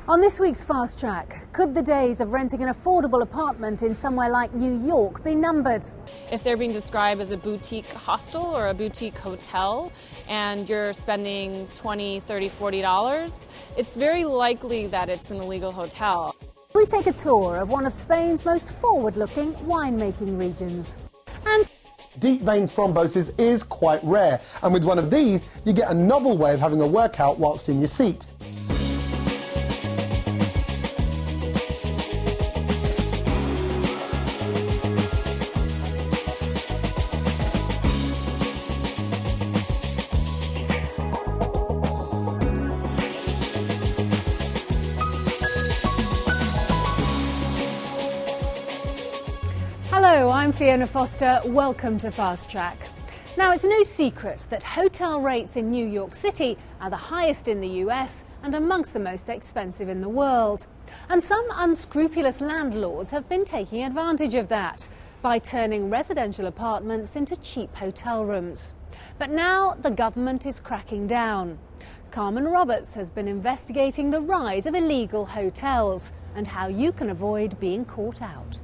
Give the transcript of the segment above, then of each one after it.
On this week's Fast Track, could the days of renting an affordable apartment in somewhere like New York be numbered? If they're being described as a boutique hostel or a boutique hotel and you're spending $20, $30, $40, it's very likely that it's an illegal hotel. We take a tour of one of Spain's most forward-looking winemaking regions. And deep vein thrombosis is quite rare, and with one of these, you get a novel way of having a workout whilst in your seat. Hello, I'm Fiona Foster. Welcome to Fast Track. Now, it's no secret that hotel rates in New York City are the highest in the US and amongst the most expensive in the world. And some unscrupulous landlords have been taking advantage of that by turning residential apartments into cheap hotel rooms. But now the government is cracking down. Carmen has been investigating the rise of illegal hotels and how you can avoid being caught out.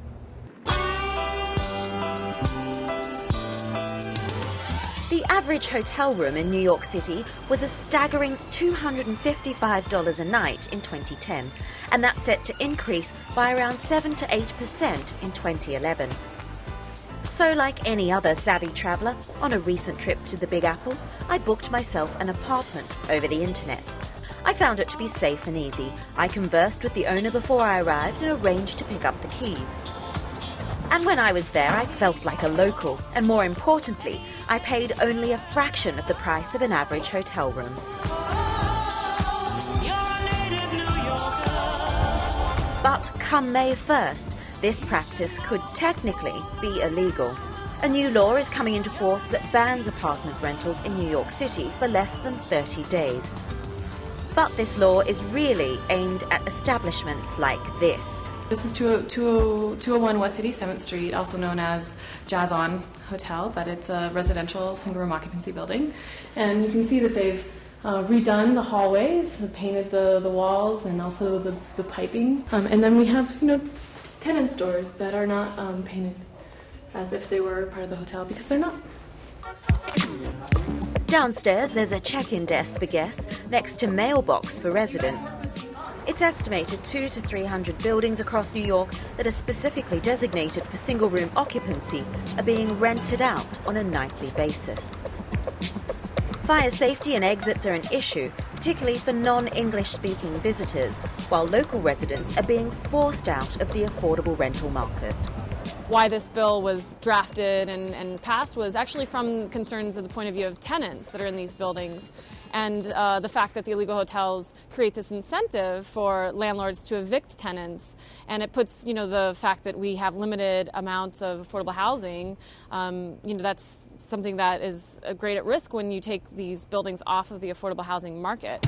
The average hotel room in New York City was a staggering $255 a night in 2010, and that's set to increase by around 7 to 8% in 2011. So, like any other savvy traveller, on a recent trip to the Big Apple, I booked myself an apartment over the internet. I found it to be safe and easy. I conversed with the owner before I arrived and arranged to pick up the keys. And when I was there, I felt like a local, and more importantly, I paid only a fraction of the price of an average hotel room. But come May 1st, this practice could technically be illegal. A new law is coming into force that bans apartment rentals in New York City for less than 30 days. But this law is really aimed at establishments like this. This is 201 West 87th Street, also known as Jazz On Hotel, but it's a residential single-room occupancy building. And you can see that they've redone the hallways, painted the walls, and also the piping. And then we have, tenant stores that are not painted as if they were part of the hotel, because they're not. Downstairs, there's a check-in desk for guests next to mailbox for residents. It's estimated 200 to 300 buildings across New York that are specifically designated for single-room occupancy are being rented out on a nightly basis. Fire safety and exits are an issue, particularly for non-English speaking visitors, while local residents are being forced out of the affordable rental market. Why this bill was drafted and passed was actually from concerns of the point of view of tenants that are in these buildings, and the fact that the illegal hotels create this incentive for landlords to evict tenants, and it puts, the fact that we have limited amounts of affordable housing, that's something that is great at risk when you take these buildings off of the affordable housing market.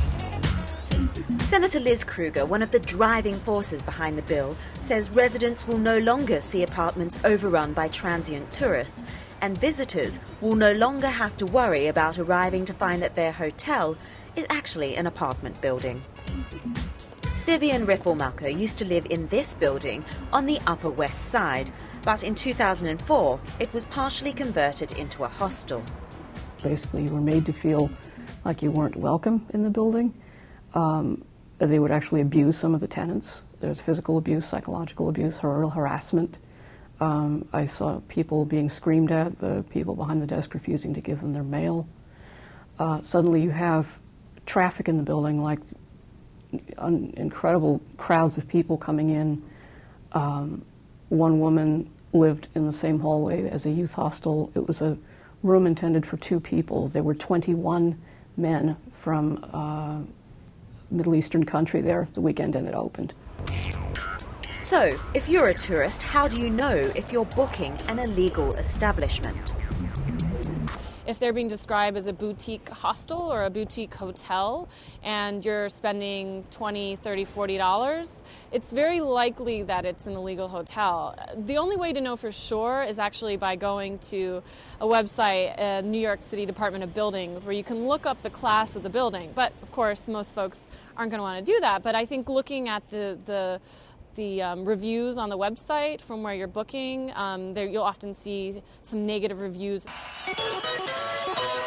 Senator Liz Kruger, one of the driving forces behind the bill, says residents will no longer see apartments overrun by transient tourists, and visitors will no longer have to worry about arriving to find that their hotel is actually an apartment building. Vivian Riffelmacher used to live in this building on the Upper West Side, but in 2004 it was partially converted into a hostel. Basically, you were made to feel like you weren't welcome in the building. They would actually abuse some of the tenants. There's physical abuse, psychological abuse, harassment. I saw people being screamed at, the people behind the desk refusing to give them their mail. Suddenly you have traffic in the building, like incredible crowds of people coming in. One woman lived in the same hallway as a youth hostel. It was a room intended for 2 people. There were 21 men from Middle Eastern country there the weekend and it opened. So, if you're a tourist, how do you know if you're booking an illegal establishment? if they're being described as a boutique hostel or a boutique hotel and you're spending $20, $30, $40, it's very likely that it's an illegal hotel. The only way to know for sure is actually by going to a website, New York City Department of Buildings, where you can look up the class of the building. But of course, most folks aren't going to want to do that. But I think looking at the reviews on the website from where you're booking, there you'll often see some negative reviews.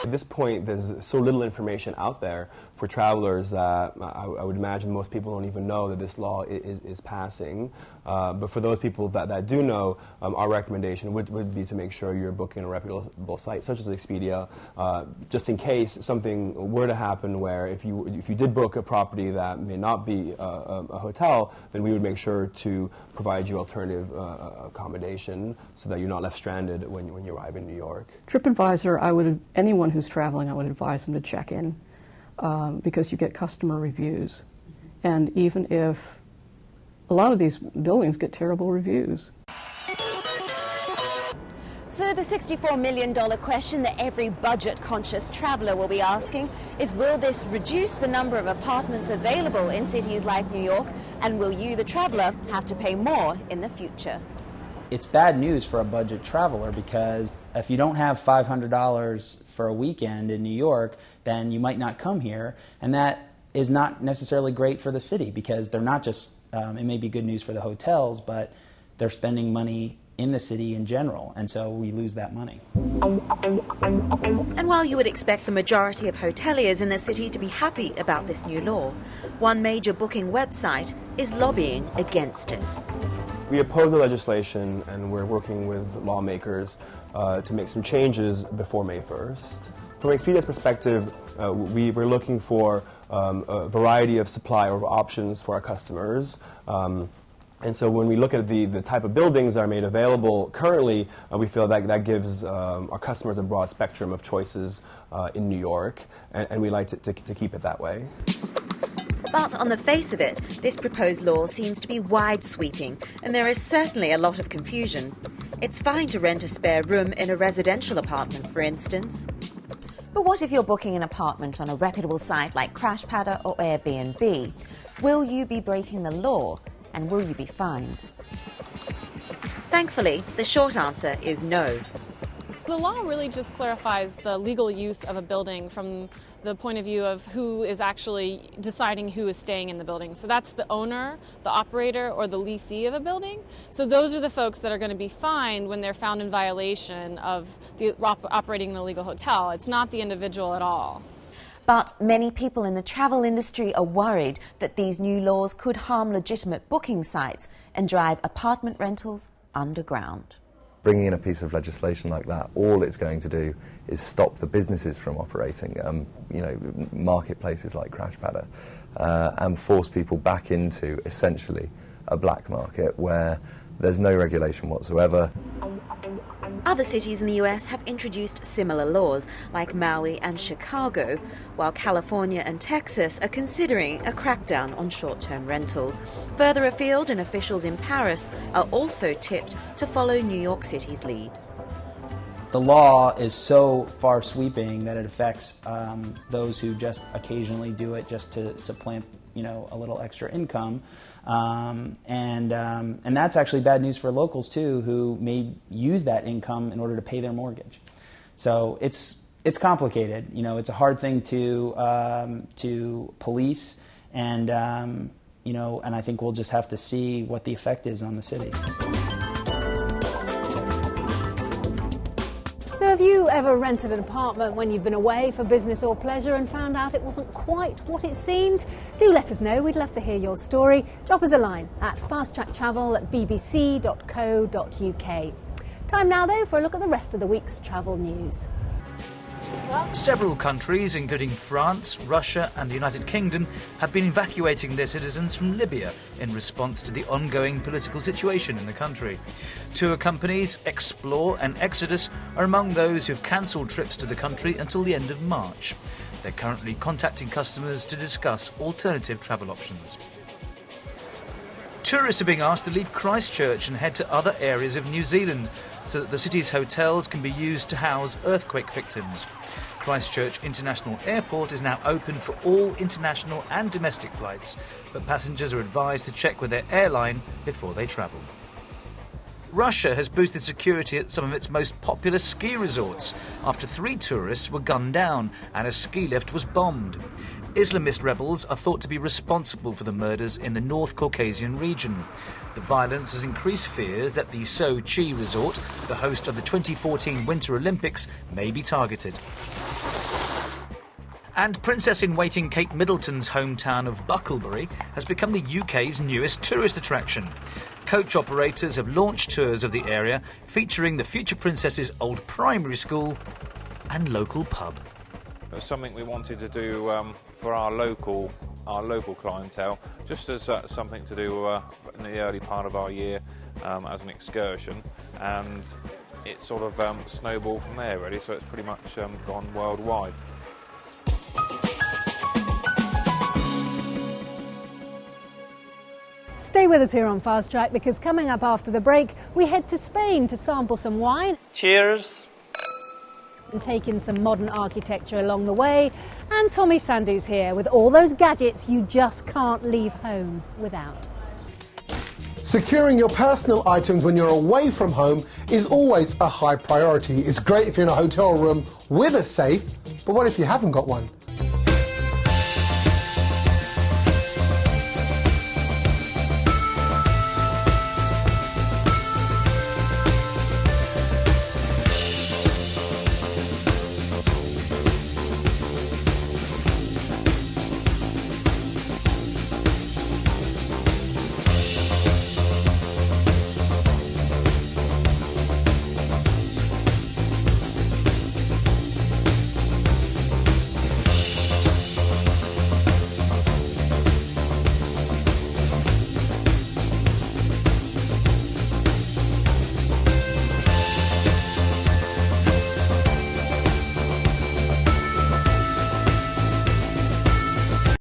At this point, there's so little information out there for travelers that I would imagine most people don't even know that this law is passing. But for those people that do know, our recommendation would be to make sure you're booking a reputable site such as Expedia, just in case something were to happen where if you did book a property that may not be a hotel, then we would make sure to provide you alternative accommodation so that you're not left stranded when you arrive in New York. TripAdvisor, anyone who's traveling, I would advise them to check in because you get customer reviews. And even if a lot of these buildings get terrible reviews. So the $64 million question that every budget-conscious traveller will be asking is, will this reduce the number of apartments available in cities like New York, and will you, the traveller, have to pay more in the future? It's bad news for a budget traveler because if you don't have $500 for a weekend in New York, then you might not come here, and that is not necessarily great for the city because they're not just, it may be good news for the hotels, but they're spending money in the city in general, and so we lose that money. And while you would expect the majority of hoteliers in the city to be happy about this new law, one major booking website is lobbying against it. We oppose the legislation, and we're working with lawmakers to make some changes before May 1st. From Expedia's perspective, we're looking for a variety of supply of options for our customers. And so when we look at the type of buildings that are made available currently, we feel that gives our customers a broad spectrum of choices in New York, and we like to keep it that way. But on the face of it, this proposed law seems to be wide-sweeping, and there is certainly a lot of confusion. It's fine to rent a spare room in a residential apartment, for instance. But what if you're booking an apartment on a reputable site like CrashPadder or Airbnb? Will you be breaking the law, and will you be fined? Thankfully, the short answer is no. The law really just clarifies the legal use of a building from the point of view of who is actually deciding who is staying in the building. So that's the owner, the operator, or the lessee of a building. So those are the folks that are going to be fined when they're found in violation of operating an illegal hotel. It's not the individual at all. But many people in the travel industry are worried that these new laws could harm legitimate booking sites and drive apartment rentals underground. Bringing in a piece of legislation like that, all it's going to do is stop the businesses from operating, marketplaces like CrashPadder, and force people back into essentially a black market where there's no regulation whatsoever. Other cities in the US have introduced similar laws, like Maui and Chicago, while California and Texas are considering a crackdown on short-term rentals. Further afield, and officials in Paris are also tipped to follow New York City's lead. The law is so far-sweeping that it affects those who just occasionally do it just to supplant, a little extra income. And that's actually bad news for locals too, who may use that income in order to pay their mortgage. So it's complicated. It's a hard thing to police, and and I think we'll just have to see what the effect is on the city. So have you ever rented an apartment when you've been away for business or pleasure and found out it wasn't quite what it seemed? Do let us know. We'd love to hear your story. Drop us a line at fasttracktravel@bbc.co.uk. Time now, though, for a look at the rest of the week's travel news. Several countries, including France, Russia and the United Kingdom, have been evacuating their citizens from Libya in response to the ongoing political situation in the country. Tour companies Explore and Exodus are among those who have cancelled trips to the country until the end of March. They're currently contacting customers to discuss alternative travel options. Tourists are being asked to leave Christchurch and head to other areas of New Zealand so that the city's hotels can be used to house earthquake victims. Christchurch International Airport is now open for all international and domestic flights, but passengers are advised to check with their airline before they travel. Russia has boosted security at some of its most popular ski resorts after 3 tourists were gunned down and a ski lift was bombed. Islamist rebels are thought to be responsible for the murders in the North Caucasian region. The violence has increased fears that the Sochi resort, the host of the 2014 Winter Olympics, may be targeted. And Princess-in-Waiting Kate Middleton's hometown of Bucklebury has become the UK's newest tourist attraction. Coach operators have launched tours of the area featuring the future princess's old primary school and local pub. It was something we wanted to do for our local clientele, just as something to do in the early part of our year as an excursion, and it sort of snowballed from there really, so it's pretty much gone worldwide. Stay with us here on Fast Track, because coming up after the break, we head to Spain to sample some wine. Cheers! And take in some modern architecture along the way. And Tommy Sandu's here with all those gadgets you just can't leave home without. Securing your personal items when you're away from home is always a high priority. It's great if you're in a hotel room with a safe, but what if you haven't got one?